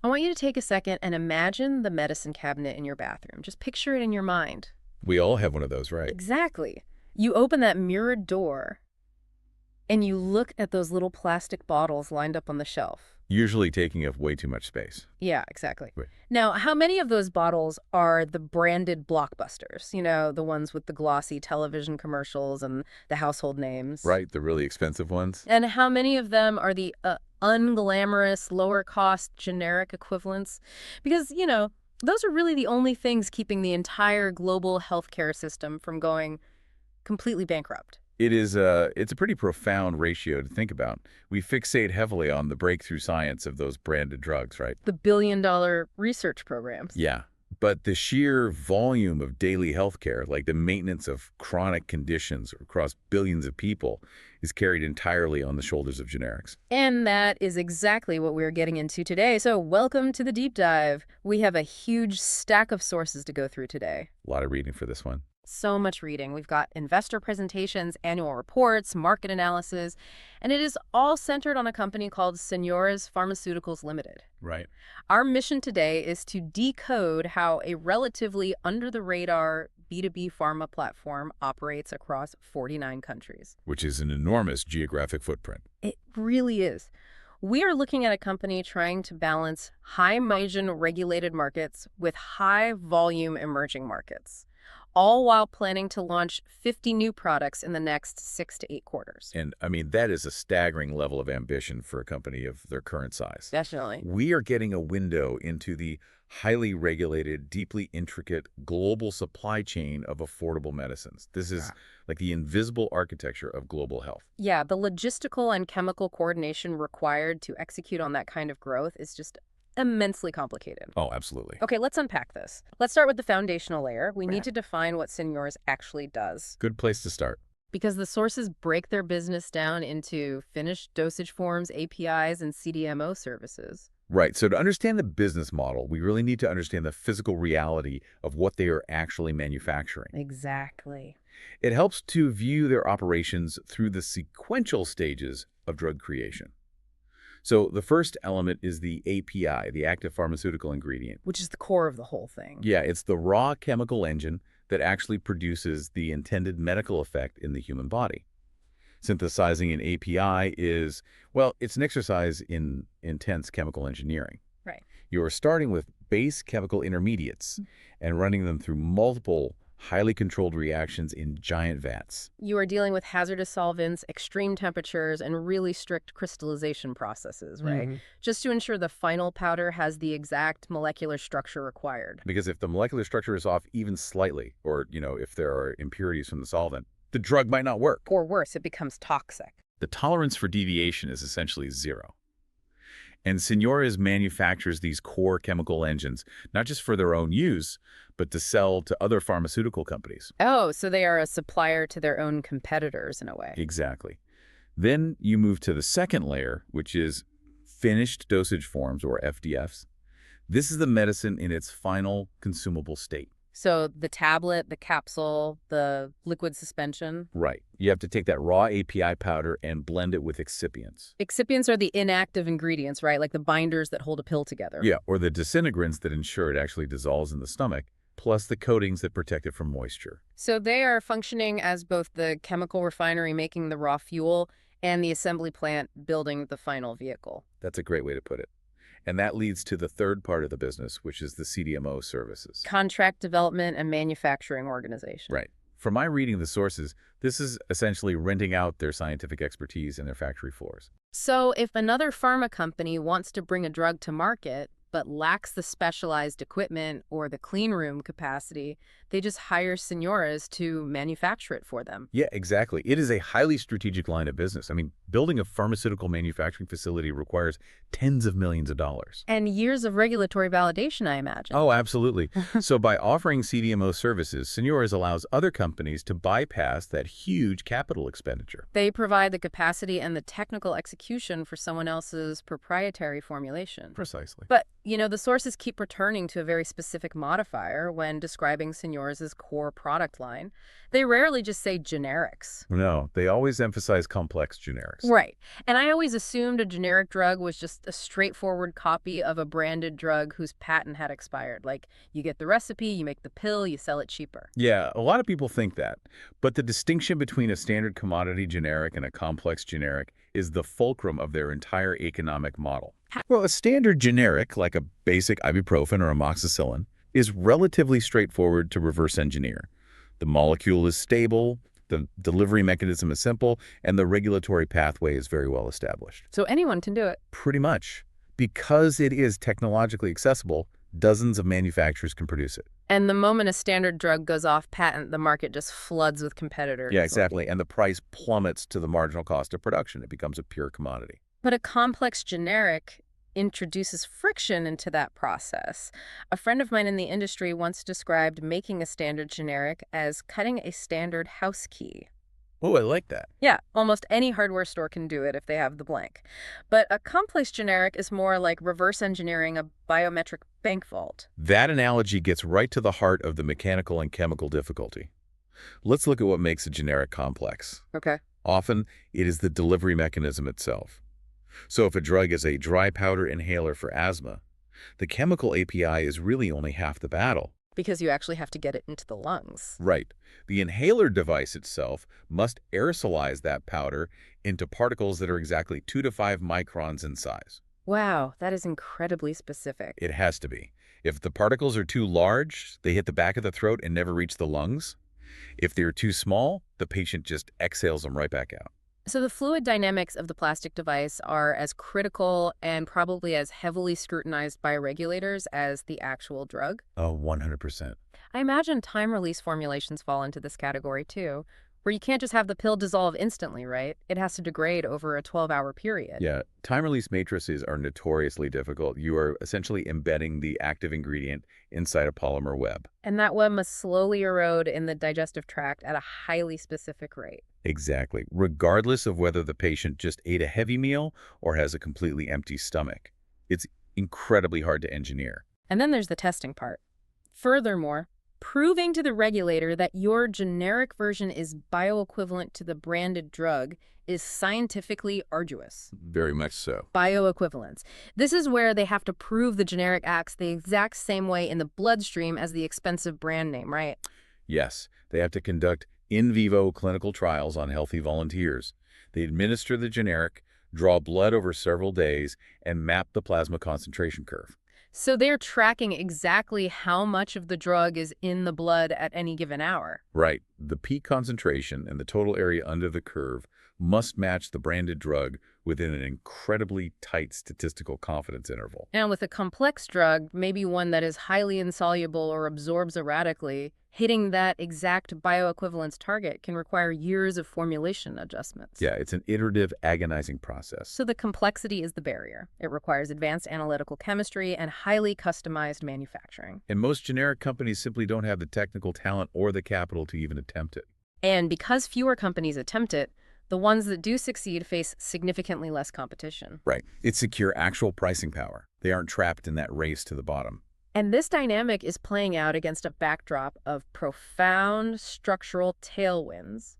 I want you to take a second and imagine the medicine cabinet in your bathroom. Just picture it in your mind. We all have one of those, right? Exactly. You open that mirrored door and you look at those little plastic bottles lined up on the shelf. Usually taking up way too much space. Yeah, exactly. Right. Now, how many of those bottles are the branded blockbusters? You know, the ones with the glossy television commercials and the household names. Right, the really expensive ones. And how many of them are the unglamorous, lower-cost, generic equivalents? Because, those are really the only things keeping the entire global healthcare system from going completely bankrupt. It's a pretty profound ratio to think about. We fixate heavily on the breakthrough science of those branded drugs, right? The billion-dollar research programs. Yeah. But the sheer volume of daily healthcare, like the maintenance of chronic conditions across billions of people, is carried entirely on the shoulders of generics. And that is exactly what we're getting into today. So welcome to the deep dive. We have a huge stack of sources to go through today. A lot of reading for this one. So much reading. We've got investor presentations, annual reports, market analysis, and it is all centered on a company called Senores Pharmaceuticals Limited. Right. Our mission today is to decode how a relatively under-the-radar B2B pharma platform operates across 49 countries. Which is an enormous geographic footprint. It really is. We are looking at a company trying to balance high-margin regulated markets with high-volume emerging markets, all while planning to launch 50 new products in the next 6 to 8 quarters. And, I mean, that is a staggering level of ambition for a company of their current size. Definitely. We are getting a window into the highly regulated, deeply intricate global supply chain of affordable medicines. This is like the invisible architecture of global health. Yeah, the logistical and chemical coordination required to execute on that kind of growth is just immensely complicated. Oh, absolutely. Okay, let's unpack this. Let's start with the foundational layer. We need to define what Senores actually does. Good place to start. Because the sources break their business down into finished dosage forms, APIs, and CDMO services. Right. So to understand the business model, we really need to understand the physical reality of what they are actually manufacturing. Exactly. It helps to view their operations through the sequential stages of drug creation. So the first element is the API, the active pharmaceutical ingredient. Which is the core of the whole thing. Yeah, it's the raw chemical engine that actually produces the intended medical effect in the human body. Synthesizing an API is, well, it's an exercise in intense chemical engineering. Right. You're starting with base chemical intermediates and running them through multiple highly controlled reactions in giant vats. You are dealing with hazardous solvents, extreme temperatures, and really strict crystallization processes, right? Just to ensure the final powder has the exact molecular structure required. Because if the molecular structure is off even slightly, or, if there are impurities from the solvent, the drug might not work. Or worse, it becomes toxic. The tolerance for deviation is essentially zero. And Senores manufactures these core chemical engines, not just for their own use, but to sell to other pharmaceutical companies. Oh, so they are a supplier to their own competitors in a way. Exactly. Then you move to the second layer, which is finished dosage forms, or FDFs. This is the medicine in its final consumable state. So the tablet, the capsule, the liquid suspension. Right. You have to take that raw API powder and blend it with excipients. Excipients are the inactive ingredients, right? Like the binders that hold a pill together. Yeah, or the disintegrants that ensure it actually dissolves in the stomach, plus the coatings that protect it from moisture. So they are functioning as both the chemical refinery making the raw fuel and the assembly plant building the final vehicle. That's a great way to put it. And that leads to the third part of the business, which is the CDMO services. Contract development and manufacturing organization. Right. From my reading of the sources, this is essentially renting out their scientific expertise and their factory floors. So if another pharma company wants to bring a drug to market, but lacks the specialized equipment or the clean room capacity, they just hire Senores to manufacture it for them. Yeah, exactly. It is a highly strategic line of business. I mean, building a pharmaceutical manufacturing facility requires tens of millions of dollars. And years of regulatory validation, I imagine. Oh, absolutely. So by offering CDMO services, Senores allows other companies to bypass that huge capital expenditure. They provide the capacity and the technical execution for someone else's proprietary formulation. Precisely. But, the sources keep returning to a very specific modifier when describing Senores' core product line. They rarely just say generics. No, they always emphasize complex generics. generics. Right. And I always assumed a generic drug was just a straightforward copy of a branded drug whose patent had expired. Like, you get the recipe, you make the pill, you sell it cheaper. Yeah, a lot of people think that. But the distinction between a standard commodity generic and a complex generic is the fulcrum of their entire economic model. Well, a standard generic, like a basic ibuprofen or amoxicillin, is relatively straightforward to reverse engineer. The molecule is stable, the delivery mechanism is simple, and the regulatory pathway is very well established. So anyone can do it. Pretty much. Because it is technologically accessible, dozens of manufacturers can produce it. And the moment a standard drug goes off patent, the market just floods with competitors. Yeah, exactly. And the price plummets to the marginal cost of production. It becomes a pure commodity. But a complex generic introduces friction into that process. A friend of mine in the industry once described making a standard generic as cutting a standard house key. Oh, I like that. Yeah, almost any hardware store can do it if they have the blank. But a complex generic is more like reverse engineering a biometric bank vault. That analogy gets right to the heart of the mechanical and chemical difficulty. Let's look at what makes a generic complex. Okay. Often, it is the delivery mechanism itself. So if a drug is a dry powder inhaler for asthma, the chemical API is really only half the battle. Because you actually have to get it into the lungs. Right. The inhaler device itself must aerosolize that powder into particles that are exactly 2 to 5 microns in size. Wow, that is incredibly specific. It has to be. If the particles are too large, they hit the back of the throat and never reach the lungs. If they're too small, the patient just exhales them right back out. So the fluid dynamics of the plastic device are as critical and probably as heavily scrutinized by regulators as the actual drug. Oh, 100%. I imagine time-release formulations fall into this category too, where you can't just have the pill dissolve instantly, right? It has to degrade over a 12-hour period. Yeah, time-release matrices are notoriously difficult. You are essentially embedding the active ingredient inside a polymer web. And that web must slowly erode in the digestive tract at a highly specific rate. Exactly, regardless of whether the patient just ate a heavy meal or has a completely empty stomach. It's incredibly hard to engineer. And then there's the testing part. Furthermore, proving to the regulator that your generic version is bioequivalent to the branded drug is scientifically arduous. Very much so. Bioequivalence. This is where they have to prove the generic acts the exact same way in the bloodstream as the expensive brand name, right? Yes, they have to conduct in vivo clinical trials on healthy volunteers. They administer the generic, draw blood over several days, and map the plasma concentration curve. So they're tracking exactly how much of the drug is in the blood at any given hour. Right. The peak concentration and the total area under the curve must match the branded drug within an incredibly tight statistical confidence interval. And with a complex drug, maybe one that is highly insoluble or absorbs erratically, hitting that exact bioequivalence target can require years of formulation adjustments. Yeah, it's an iterative, agonizing process. So the complexity is the barrier. It requires advanced analytical chemistry and highly customized manufacturing. And most generic companies simply don't have the technical talent or the capital to even attempt it. And because fewer companies attempt it, the ones that do succeed face significantly less competition. Right. It secure actual pricing power. They aren't trapped in that race to the bottom. And this dynamic is playing out against a backdrop of profound structural tailwinds.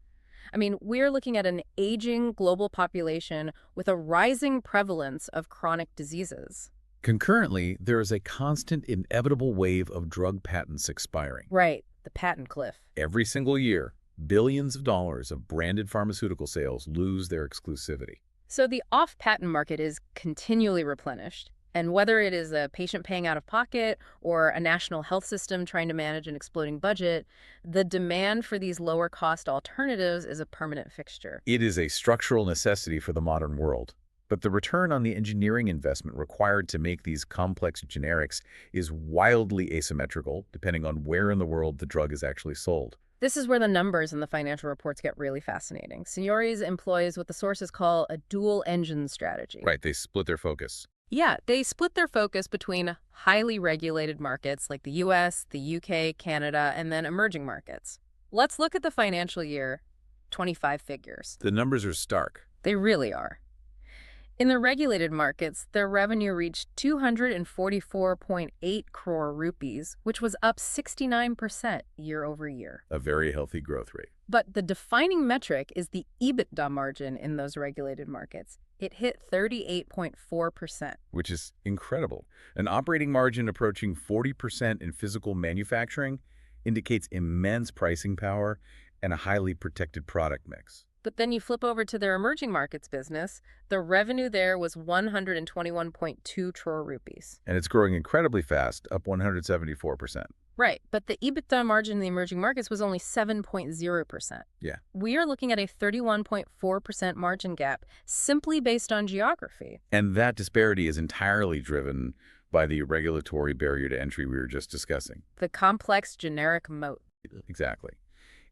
I mean, we're looking at an aging global population with a rising prevalence of chronic diseases. Concurrently, there is a constant, inevitable wave of drug patents expiring. Right, the patent cliff. Every single year, billions of dollars of branded pharmaceutical sales lose their exclusivity. So the off-patent market is continually replenished. And whether it is a patient paying out of pocket or a national health system trying to manage an exploding budget, the demand for these lower-cost alternatives is a permanent fixture. It is a structural necessity for the modern world. But the return on the engineering investment required to make these complex generics is wildly asymmetrical, depending on where in the world the drug is actually sold. This is where the numbers in the financial reports get really fascinating. Senores employs what the sources call a dual-engine strategy. Right, they split their focus. Yeah, they split their focus between highly regulated markets like the US, the UK, Canada, and then emerging markets. Let's look at the financial year 25 figures. The numbers are stark. They really are. In the regulated markets, their revenue reached 244.8 crore rupees, which was up 69% year over year. A very healthy growth rate. But the defining metric is the EBITDA margin in those regulated markets. It hit 38.4%. Which is incredible. An operating margin approaching 40% in physical manufacturing indicates immense pricing power and a highly protected product mix. But then you flip over to their emerging markets business, the revenue there was 121.2 crore rupees. And it's growing incredibly fast, up 174%. Right, but the EBITDA margin in the emerging markets was only 7.0%. Yeah. We are looking at a 31.4% margin gap simply based on geography. And that disparity is entirely driven by the regulatory barrier to entry we were just discussing. The complex generic moat. Exactly.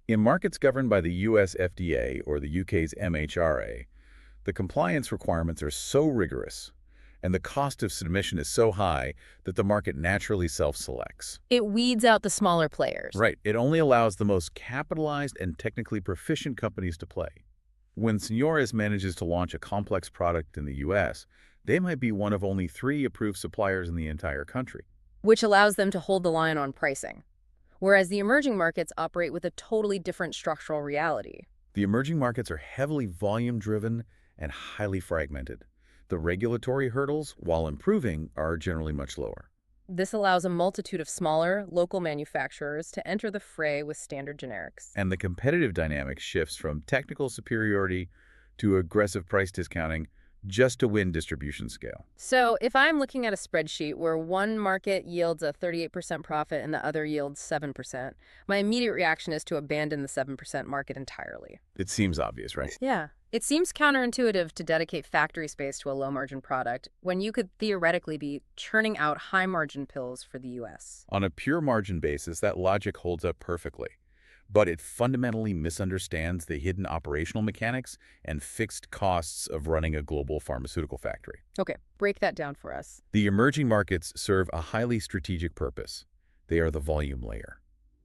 In markets governed by the US FDA or the UK's MHRA, the compliance requirements are so rigorous and the cost of submission is so high that the market naturally self-selects. It weeds out the smaller players. Right. It only allows the most capitalized and technically proficient companies to play. When Senores manages to launch a complex product in the US, they might be one of only 3 approved suppliers in the entire country. Which allows them to hold the line on pricing. Whereas the emerging markets operate with a totally different structural reality. The emerging markets are heavily volume-driven and highly fragmented. The regulatory hurdles, while improving, are generally much lower. This allows a multitude of smaller, local manufacturers to enter the fray with standard generics. And the competitive dynamic shifts from technical superiority to aggressive price discounting just to win distribution scale. So if I'm looking at a spreadsheet where one market yields a 38% profit and the other yields 7%, my immediate reaction is to abandon the 7% market entirely. It seems obvious, right? Yeah. It seems counterintuitive to dedicate factory space to a low-margin product when you could theoretically be churning out high-margin pills for the U.S. On a pure margin basis, that logic holds up perfectly. But it fundamentally misunderstands the hidden operational mechanics and fixed costs of running a global pharmaceutical factory. Okay, break that down for us. The emerging markets serve a highly strategic purpose. They are the volume layer.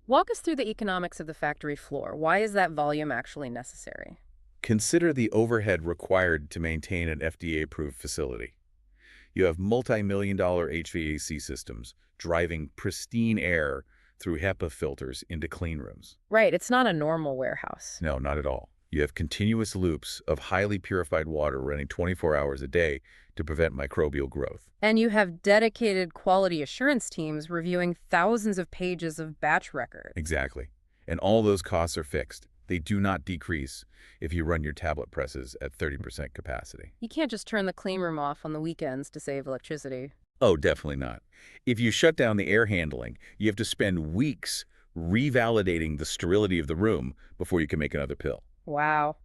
Walk us through the economics of the factory floor. Why is that volume actually necessary? Consider the overhead required to maintain an FDA-approved facility. You have multi-million-dollar HVAC systems driving pristine air through HEPA filters into clean rooms. Right, it's not a normal warehouse. No, not at all. You have continuous loops of highly purified water running 24 hours a day to prevent microbial growth. And you have dedicated quality assurance teams reviewing thousands of pages of batch records. Exactly. And all those costs are fixed. They do not decrease if you run your tablet presses at 30% capacity. You can't just turn the clean room off on the weekends to save electricity. Oh, definitely not. If you shut down the air handling, you have to spend weeks revalidating the sterility of the room before you can make another pill. Wow.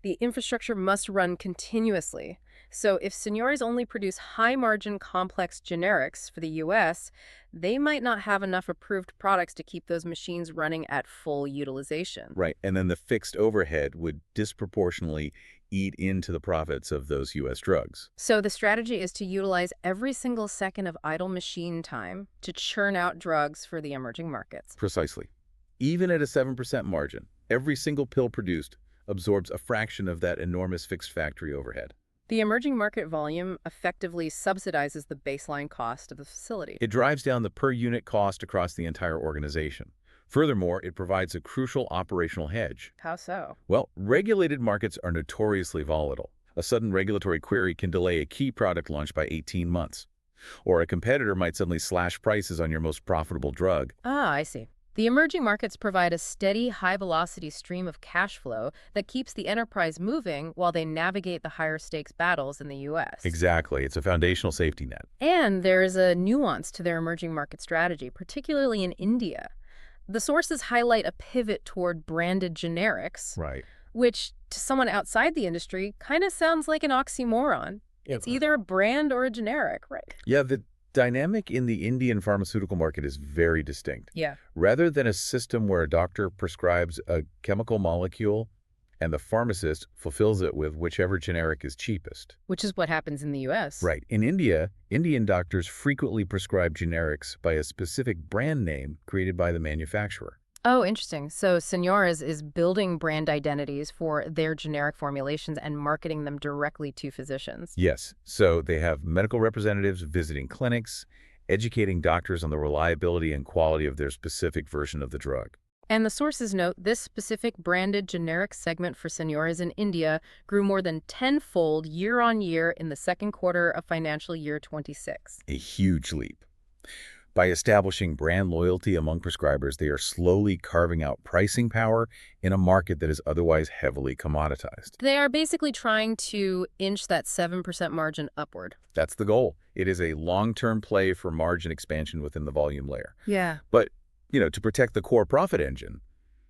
The infrastructure must run continuously. So if Senores only produce high-margin complex generics for the U.S., they might not have enough approved products to keep those machines running at full utilization. Right, and then the fixed overhead would disproportionately eat into the profits of those U.S. drugs. So the strategy is to utilize every single second of idle machine time to churn out drugs for the emerging markets. Precisely. Even at a 7% margin, every single pill produced absorbs a fraction of that enormous fixed factory overhead. The emerging market volume effectively subsidizes the baseline cost of the facility. It drives down the per-unit cost across the entire organization. Furthermore, it provides a crucial operational hedge. How so? Well, regulated markets are notoriously volatile. A sudden regulatory query can delay a key product launch by 18 months. Or a competitor might suddenly slash prices on your most profitable drug. Ah, I see. The emerging markets provide a steady, high-velocity stream of cash flow that keeps the enterprise moving while they navigate the higher-stakes battles in the U.S. Exactly. It's a foundational safety net. And there is a nuance to their emerging market strategy, particularly in India. The sources highlight a pivot toward branded generics, Right. which, to someone outside the industry, kind of sounds like an oxymoron. It's either a brand or a generic, right? Yeah, the dynamic in the Indian pharmaceutical market is very distinct. Yeah. Rather than a system where a doctor prescribes a chemical molecule and the pharmacist fulfills it with whichever generic is cheapest. Which is what happens in the U.S. Right. In India, Indian doctors frequently prescribe generics by a specific brand name created by the manufacturer. Oh, interesting. So Senores is building brand identities for their generic formulations and marketing them directly to physicians. Yes, so they have medical representatives visiting clinics, educating doctors on the reliability and quality of their specific version of the drug. And the sources note this specific branded generic segment for Senores in India grew more than tenfold year on year in the second quarter of financial year 26. A huge leap. By establishing brand loyalty among prescribers, they are slowly carving out pricing power in a market that is otherwise heavily commoditized. They are basically trying to inch that 7% margin upward. That's the goal. It is a long-term play for margin expansion within the volume layer. Yeah. But, to protect the core profit engine,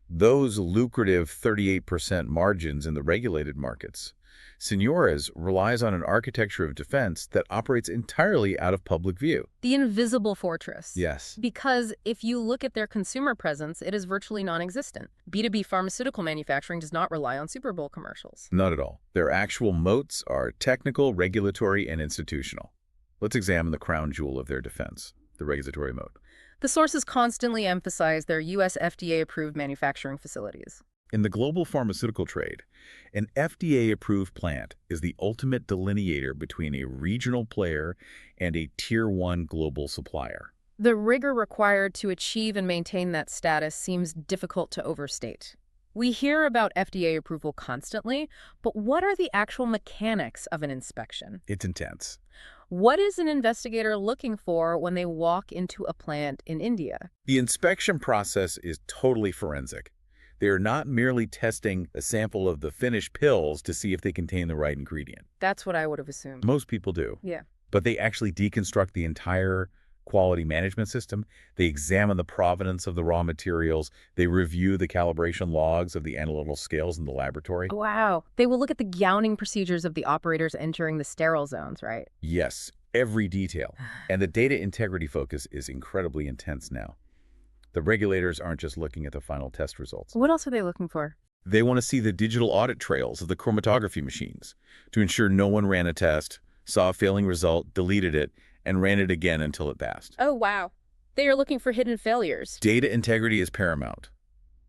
those lucrative 38% margins in the regulated markets, Senores relies on an architecture of defense that operates entirely out of public view. The invisible fortress. Yes. Because if you look at their consumer presence, it is virtually non-existent. B2B pharmaceutical manufacturing does not rely on Super Bowl commercials. Not at all. Their actual moats are technical, regulatory, and institutional. Let's examine the crown jewel of their defense, the regulatory moat. The sources constantly emphasize their U.S. FDA-approved manufacturing facilities. In the global pharmaceutical trade, an FDA-approved plant is the ultimate delineator between a regional player and a Tier 1 global supplier. The rigor required to achieve and maintain that status seems difficult to overstate. We hear about FDA approval constantly, but what are the actual mechanics of an inspection? It's intense. What is an investigator looking for when they walk into a plant in India? The inspection process is totally forensic. They are not merely testing a sample of the finished pills to see if they contain the right ingredient. That's what I would have assumed. Most people do. Yeah. But they actually deconstruct the entire quality management system. They examine the provenance of the raw materials. They review the calibration logs of the analytical scales in the laboratory. Wow. They will look at the gowning procedures of the operators entering the sterile zones, right? Yes, every detail. And the data integrity focus is incredibly intense now. The regulators aren't just looking at the final test results. What else are they looking for? They want to see the digital audit trails of the chromatography machines to ensure no one ran a test, saw a failing result, deleted it, and ran it again until it passed. Oh, wow. They are looking for hidden failures. Data integrity is paramount.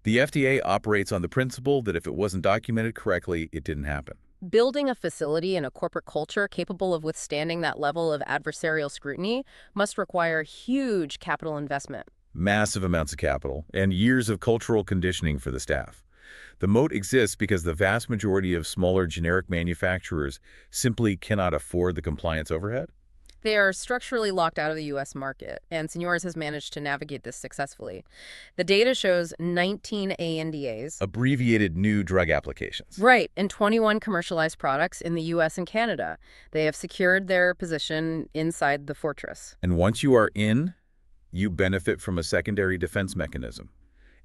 The FDA operates on the principle that if it wasn't documented correctly, it didn't happen. Building a facility and a corporate culture capable of withstanding that level of adversarial scrutiny must require huge capital investment. Massive amounts of capital and years of cultural conditioning for the staff. The moat exists because the vast majority of smaller generic manufacturers simply cannot afford the compliance overhead. They are structurally locked out of the U.S. market, and Senores has managed to navigate this successfully. The data shows 19 ANDAs. Abbreviated new drug applications. Right, and 21 commercialized products in the U.S. and Canada. They have secured their position inside the fortress. And once you are in, you benefit from a secondary defense mechanism,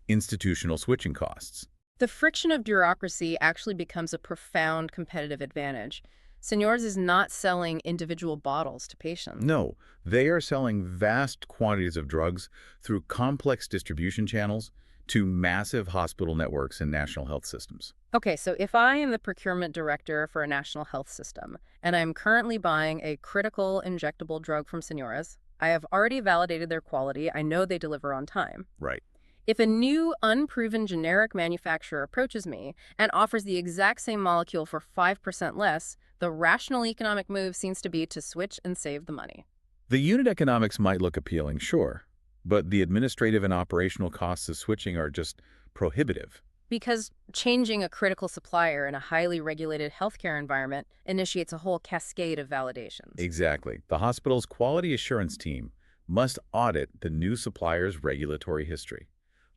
institutional switching costs. The friction of bureaucracy actually becomes a profound competitive advantage. Senores is not selling individual bottles to patients. No, they are selling vast quantities of drugs through complex distribution channels to massive hospital networks and national health systems. Okay, so if I am the procurement director for a national health system, and I'm currently buying a critical injectable drug from Senores, I have already validated their quality. I know they deliver on time. Right. If a new, unproven generic manufacturer approaches me and offers the exact same molecule for 5% less, the rational economic move seems to be to switch and save the money. The unit economics might look appealing, sure, but the administrative and operational costs of switching are just prohibitive. Because changing a critical supplier in a highly regulated healthcare environment initiates a whole cascade of validations. Exactly. The hospital's quality assurance team must audit the new supplier's regulatory history.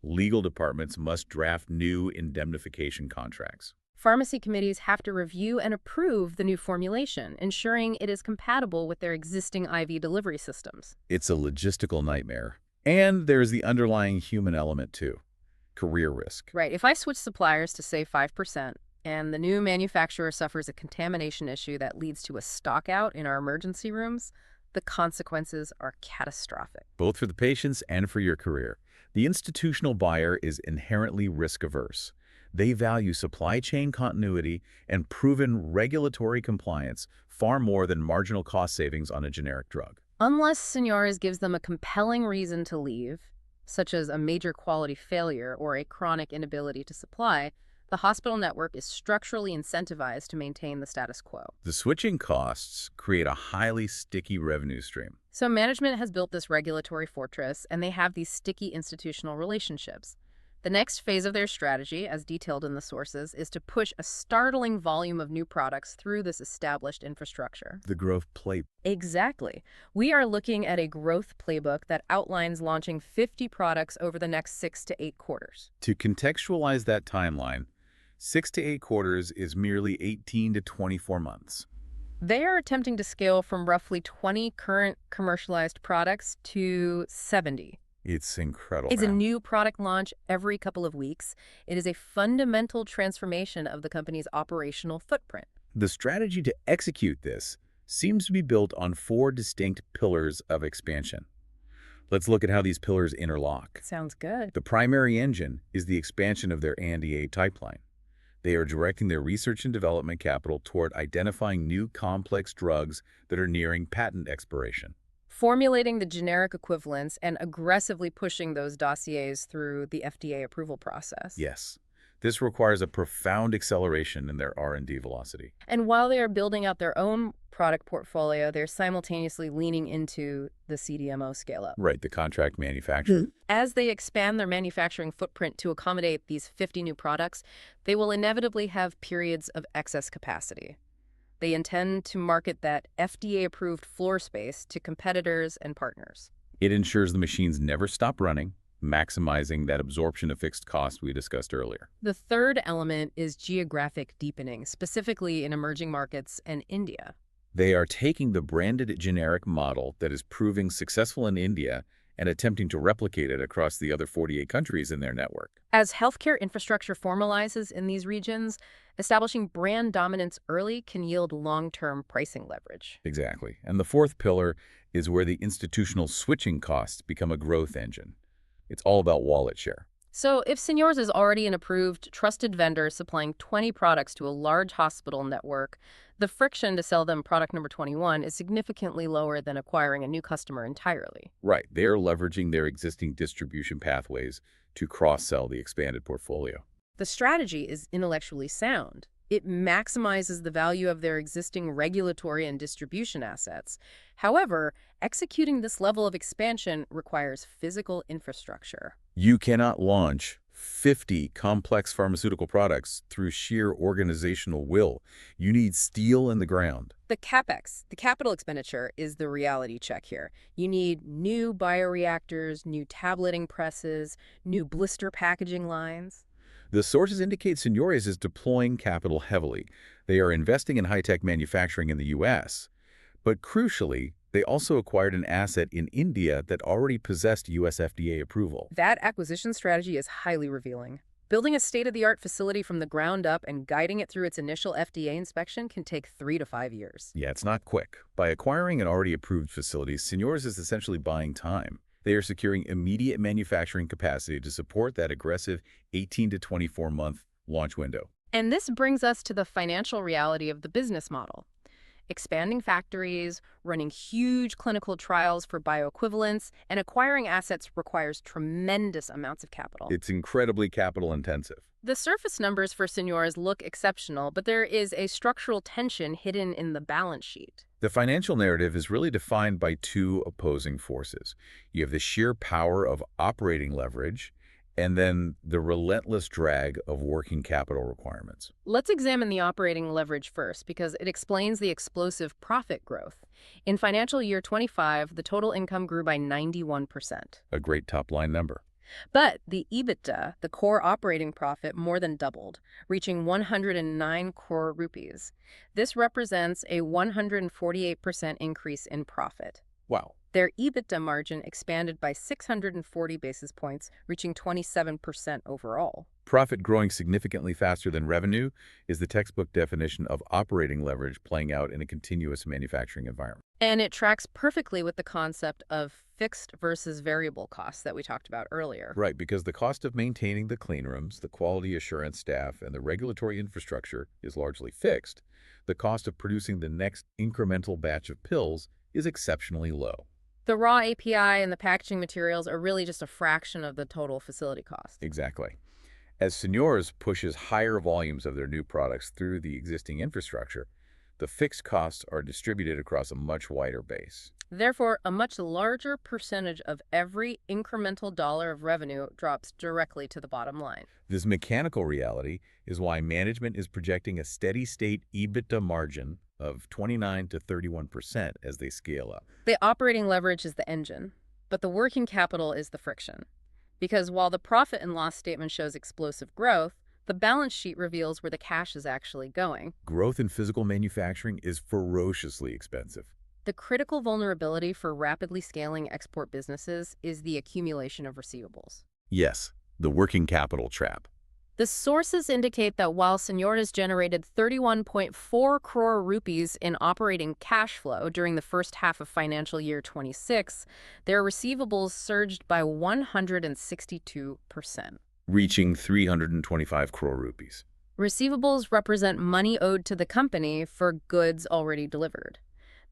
Legal departments must draft new indemnification contracts. Pharmacy committees have to review and approve the new formulation, ensuring it is compatible with their existing IV delivery systems. It's a logistical nightmare. And there's the underlying human element, too. Career risk. Right. If I switch suppliers to, say, 5%, and the new manufacturer suffers a contamination issue that leads to a stockout in our emergency rooms, the consequences are catastrophic. Both for the patients and for your career. The institutional buyer is inherently risk-averse. They value supply chain continuity and proven regulatory compliance far more than marginal cost savings on a generic drug. Unless Senores gives them a compelling reason to leave, such as a major quality failure or a chronic inability to supply, the hospital network is structurally incentivized to maintain the status quo. The switching costs create a highly sticky revenue stream. So management has built this regulatory fortress, and they have these sticky institutional relationships. The next phase of their strategy, as detailed in the sources, is to push a startling volume of new products through this established infrastructure. The growth play. Exactly. We are looking at a growth playbook that outlines launching 50 products over the next 6 to 8 quarters. To contextualize that timeline, 6 to 8 quarters is merely 18 to 24 months. They are attempting to scale from roughly 20 current commercialized products to 70. It's incredible, It's a man. new product launch every couple of weeks. It is a fundamental transformation of the company's operational footprint. The strategy to execute this seems to be built on 4 distinct pillars of expansion. Let's look at how these pillars interlock. Sounds good. The primary engine is the expansion of their ANDA pipeline. They are directing their research and development capital toward identifying new complex drugs that are nearing patent expiration. Formulating the generic equivalents and aggressively pushing those dossiers through the FDA approval process. Yes, this requires a profound acceleration in their R&D velocity. And while they are building out their own product portfolio, they're simultaneously leaning into the CDMO scale-up. Right, the contract manufacturer. As they expand their manufacturing footprint to accommodate these 50 new products, they will inevitably have periods of excess capacity. They intend to market that FDA-approved floor space to competitors and partners. It ensures the machines never stop running, maximizing that absorption of fixed cost we discussed earlier. The third element is geographic deepening, specifically in emerging markets and India. They are taking the branded generic model that is proving successful in India and attempting to replicate it across the other 48 countries in their network. As healthcare infrastructure formalizes in these regions, establishing brand dominance early can yield long-term pricing leverage. Exactly. And the fourth pillar is where the institutional switching costs become a growth engine. It's all about wallet share. So if Senores is already an approved, trusted vendor supplying 20 products to a large hospital network, the friction to sell them product number 21 is significantly lower than acquiring a new customer entirely. Right. They are leveraging their existing distribution pathways to cross-sell the expanded portfolio. The strategy is intellectually sound. It maximizes the value of their existing regulatory and distribution assets. However, executing this level of expansion requires physical infrastructure. You cannot launch 50 complex pharmaceutical products through sheer organizational will. You need steel in the ground. The CapEx, the capital expenditure, is the reality check here. You need new bioreactors, new tableting presses, new blister packaging lines. The sources indicate Senores is deploying capital heavily. They are investing in high-tech manufacturing in the U.S., but crucially, they also acquired an asset in India that already possessed U.S. FDA approval. That acquisition strategy is highly revealing. Building a state-of-the-art facility from the ground up and guiding it through its initial FDA inspection can take 3 to 5 years. Yeah, it's not quick. By acquiring an already approved facility, Senores is essentially buying time. They are securing immediate manufacturing capacity to support that aggressive 18 to 24-month launch window. And this brings us to the financial reality of the business model. Expanding factories, running huge clinical trials for bioequivalence, and acquiring assets requires tremendous amounts of capital. It's incredibly capital intensive. The surface numbers for Senores look exceptional, but there is a structural tension hidden in the balance sheet. The financial narrative is really defined by 2 opposing forces. You have the sheer power of operating leverage, and then the relentless drag of working capital requirements. Let's examine the operating leverage first because it explains the explosive profit growth. In financial year 25, the total income grew by 91%. A great top-line number. But the EBITDA, the core operating profit, more than doubled, reaching 109 crore rupees. This represents a 148% increase in profit. Wow. Their EBITDA margin expanded by 640 basis points, reaching 27% overall. Profit growing significantly faster than revenue is the textbook definition of operating leverage playing out in a continuous manufacturing environment. And it tracks perfectly with the concept of fixed versus variable costs that we talked about earlier. Right, because the cost of maintaining the clean rooms, the quality assurance staff, and the regulatory infrastructure is largely fixed. The cost of producing the next incremental batch of pills is exceptionally low. The raw API and the packaging materials are really just a fraction of the total facility cost. Exactly. As Senores pushes higher volumes of their new products through the existing infrastructure, the fixed costs are distributed across a much wider base. Therefore, a much larger percentage of every incremental dollar of revenue drops directly to the bottom line. This mechanical reality is why management is projecting a steady-state EBITDA margin of 29 to 31% as they scale up. The operating leverage is the engine, but the working capital is the friction. Because while the profit and loss statement shows explosive growth, the balance sheet reveals where the cash is actually going. Growth in physical manufacturing is ferociously expensive. The critical vulnerability for rapidly scaling export businesses is the accumulation of receivables. Yes, the working capital trap. The sources indicate that while Senores generated 31.4 crore rupees in operating cash flow during the first half of financial year 26, their receivables surged by 162%. Reaching 325 crore rupees. Receivables represent money owed to the company for goods already delivered.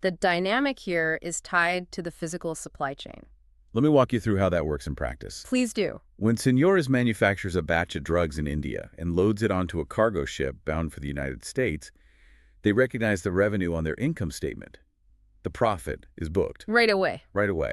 The dynamic here is tied to the physical supply chain. Let me walk you through how that works in practice. Please do. When Senores manufactures a batch of drugs in India and loads it onto a cargo ship bound for the United States, they recognize the revenue on their income statement. The profit is booked. Right away. Right away.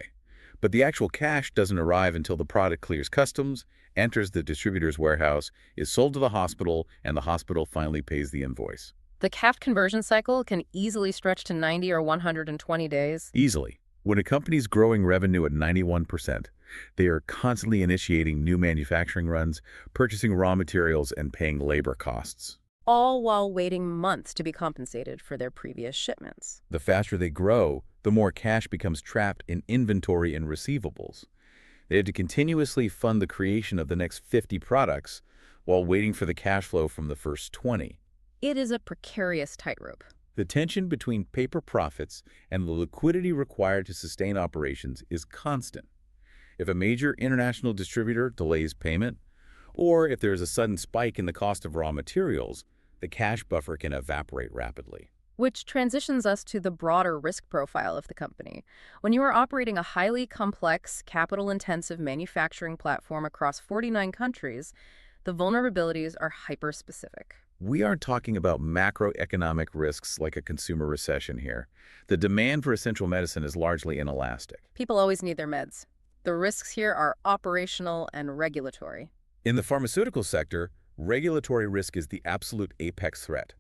But the actual cash doesn't arrive until the product clears customs, enters the distributor's warehouse, is sold to the hospital, and the hospital finally pays the invoice. The CAF conversion cycle can easily stretch to 90 or 120 days. Easily. When a company's growing revenue at 91%, they are constantly initiating new manufacturing runs, purchasing raw materials, and paying labor costs. All while waiting months to be compensated for their previous shipments. The faster they grow, the more cash becomes trapped in inventory and receivables. They have to continuously fund the creation of the next 50 products while waiting for the cash flow from the first 20. It is a precarious tightrope. The tension between paper profits and the liquidity required to sustain operations is constant. If a major international distributor delays payment, or if there is a sudden spike in the cost of raw materials, the cash buffer can evaporate rapidly. Which transitions us to the broader risk profile of the company. When you are operating a highly complex, capital-intensive manufacturing platform across 49 countries, the vulnerabilities are hyper-specific. We aren't talking about macroeconomic risks like a consumer recession here. The demand for essential medicine is largely inelastic. People always need their meds. The risks here are operational and regulatory. In the pharmaceutical sector, regulatory risk is the absolute apex threat.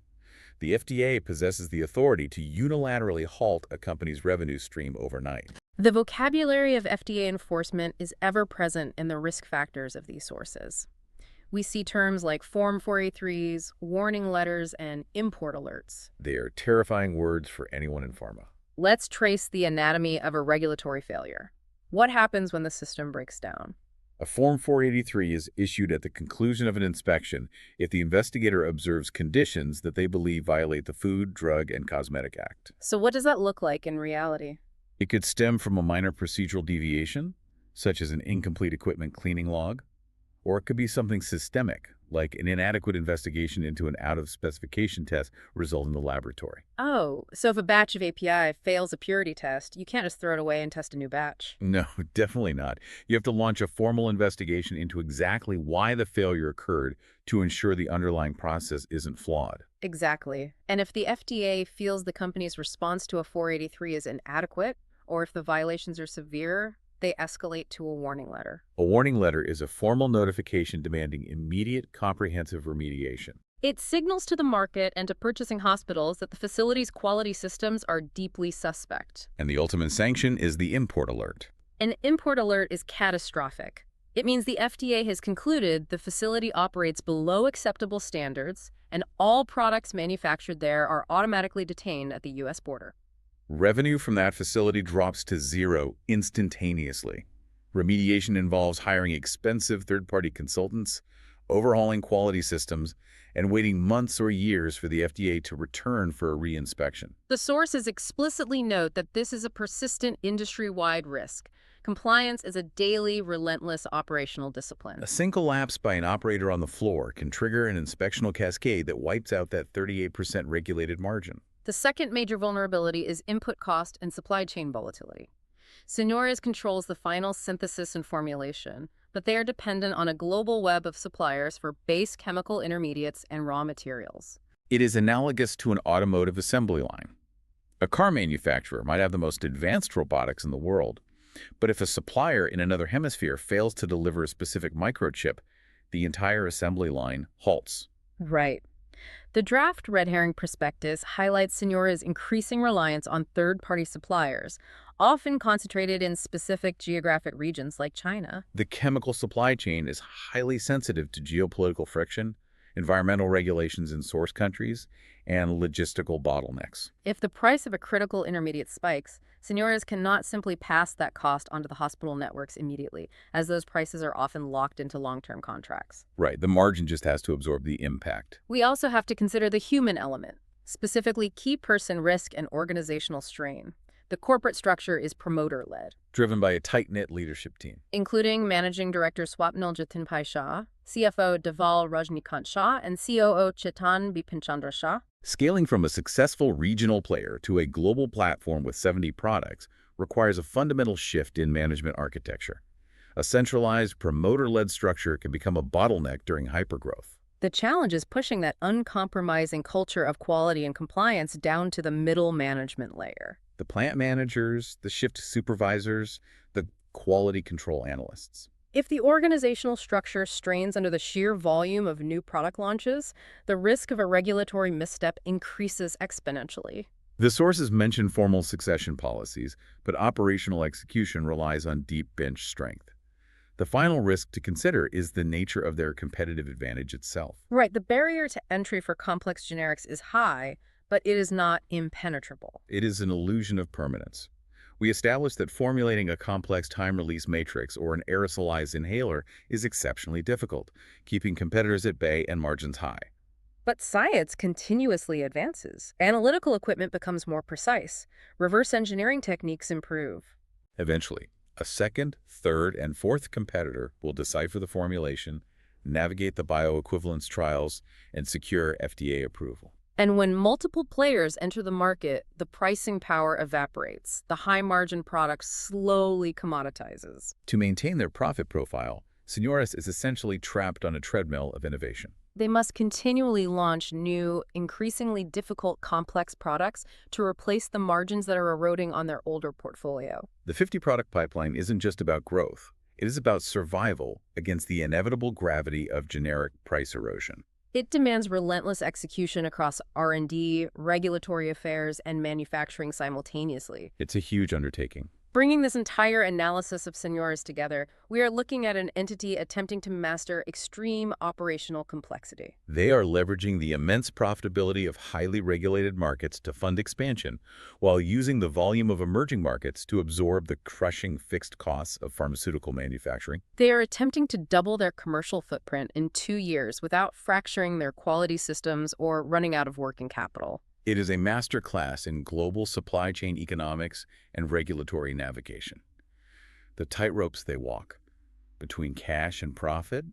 The FDA possesses the authority to unilaterally halt a company's revenue stream overnight. The vocabulary of FDA enforcement is ever present in the risk factors of these sources. We see terms like Form 483s, warning letters, and import alerts. They are terrifying words for anyone in pharma. Let's trace the anatomy of a regulatory failure. What happens when the system breaks down? A Form 483 is issued at the conclusion of an inspection if the investigator observes conditions that they believe violate the Food, Drug, and Cosmetic Act. So what does that look like in reality? It could stem from a minor procedural deviation, such as an incomplete equipment cleaning log, or it could be something systemic, like an inadequate investigation into an out-of-specification test result in the laboratory. Oh, so if a batch of API fails a purity test, you can't just throw it away and test a new batch. No, definitely not. You have to launch a formal investigation into exactly why the failure occurred to ensure the underlying process isn't flawed. Exactly. And if the FDA feels the company's response to a 483 is inadequate, or if the violations are severe, they escalate to a warning letter. A warning letter is a formal notification demanding immediate, comprehensive remediation. It signals to the market and to purchasing hospitals that the facility's quality systems are deeply suspect. And the ultimate sanction is the import alert. An import alert is catastrophic. It means the FDA has concluded the facility operates below acceptable standards, and all products manufactured there are automatically detained at the U.S. border. Revenue from that facility drops to zero instantaneously. Remediation involves hiring expensive third-party consultants, overhauling quality systems, and waiting months or years for the FDA to return for a re-inspection. The sources explicitly note that this is a persistent industry-wide risk. Compliance is a daily, relentless operational discipline. A single lapse by an operator on the floor can trigger an inspectional cascade that wipes out that 38% regulated margin. The second major vulnerability is input cost and supply chain volatility. Senores controls the final synthesis and formulation, but they are dependent on a global web of suppliers for base chemical intermediates and raw materials. It is analogous to an automotive assembly line. A car manufacturer might have the most advanced robotics in the world, but if a supplier in another hemisphere fails to deliver a specific microchip, the entire assembly line halts. Right. The draft red herring prospectus highlights Senora's increasing reliance on third-party suppliers, often concentrated in specific geographic regions like China. The chemical supply chain is highly sensitive to geopolitical friction, environmental regulations in source countries, and logistical bottlenecks. If the price of a critical intermediate spikes, Senoras cannot simply pass that cost onto the hospital networks immediately, as those prices are often locked into long-term contracts. Right, the margin just has to absorb the impact. We also have to consider the human element, specifically key person risk and organizational strain. The corporate structure is promoter-led, Driven by a tight-knit leadership team. including Managing Director Swapnil Jatinpai Shah, CFO Deval Rajnikant Shah, and COO Chetan Bipinchandra Shah. Scaling from a successful regional player to a global platform with 70 products requires a fundamental shift in management architecture. A centralized, promoter-led structure can become a bottleneck during hypergrowth. The challenge is pushing that uncompromising culture of quality and compliance down to the middle management layer. The plant managers, the shift supervisors, the quality control analysts. If the organizational structure strains under the sheer volume of new product launches, the risk of a regulatory misstep increases exponentially. The sources mention formal succession policies, but operational execution relies on deep bench strength. The final risk to consider is the nature of their competitive advantage itself. Right, the barrier to entry for complex generics is high, but it is not impenetrable. It is an illusion of permanence. We established that formulating a complex time-release matrix or an aerosolized inhaler is exceptionally difficult, keeping competitors at bay and margins high. But science continuously advances. Analytical equipment becomes more precise. Reverse engineering techniques improve. Eventually, a second, third, and fourth competitor will decipher the formulation, navigate the bioequivalence trials, and secure FDA approval. And when multiple players enter the market, the pricing power evaporates. The high-margin product slowly commoditizes. To maintain their profit profile, Senores is essentially trapped on a treadmill of innovation. They must continually launch new, increasingly difficult, complex products to replace the margins that are eroding on their older portfolio. The 50-product pipeline isn't just about growth. It is about survival against the inevitable gravity of generic price erosion. It demands relentless execution across R&D, regulatory affairs, and manufacturing simultaneously. It's a huge undertaking. Bringing this entire analysis of Senores together, we are looking at an entity attempting to master extreme operational complexity. They are leveraging the immense profitability of highly regulated markets to fund expansion, while using the volume of emerging markets to absorb the crushing fixed costs of pharmaceutical manufacturing. They are attempting to double their commercial footprint in 2 years without fracturing their quality systems or running out of working capital. It is a master class in global supply chain economics and regulatory navigation. The tightropes they walk, between cash and profit,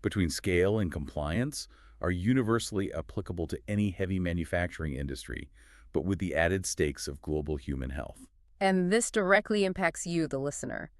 between scale and compliance, are universally applicable to any heavy manufacturing industry, but with the added stakes of global human health. And this directly impacts you, the listener.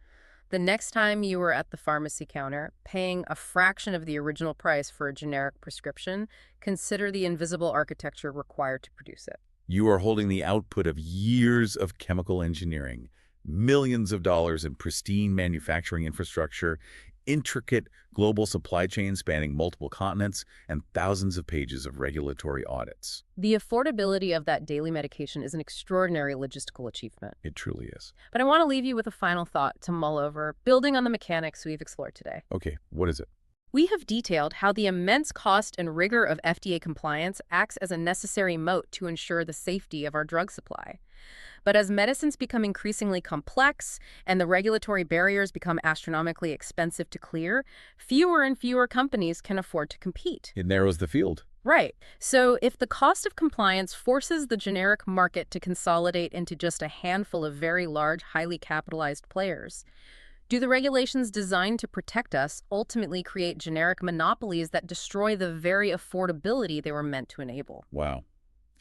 The next time you are at the pharmacy counter, paying a fraction of the original price for a generic prescription, consider the invisible architecture required to produce it. You are holding the output of years of chemical engineering, millions of dollars in pristine manufacturing infrastructure, intricate global supply chains spanning multiple continents, and thousands of pages of regulatory audits. The affordability of that daily medication is an extraordinary logistical achievement. It truly is. But I want to leave you with a final thought to mull over, building on the mechanics we've explored today. Okay, what is it? We have detailed how the immense cost and rigor of FDA compliance acts as a necessary moat to ensure the safety of our drug supply. But as medicines become increasingly complex and the regulatory barriers become astronomically expensive to clear, fewer and fewer companies can afford to compete. It narrows the field. Right. So if the cost of compliance forces the generic market to consolidate into just a handful of very large, highly capitalized players, do the regulations designed to protect us ultimately create generic monopolies that destroy the very affordability they were meant to enable? Wow.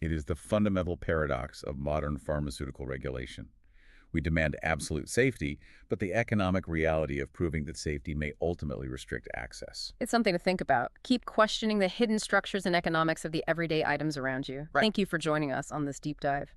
It is the fundamental paradox of modern pharmaceutical regulation. We demand absolute safety, but the economic reality of proving that safety may ultimately restrict access. It's something to think about. Keep questioning the hidden structures and economics of the everyday items around you. Right. Thank you for joining us on this deep dive.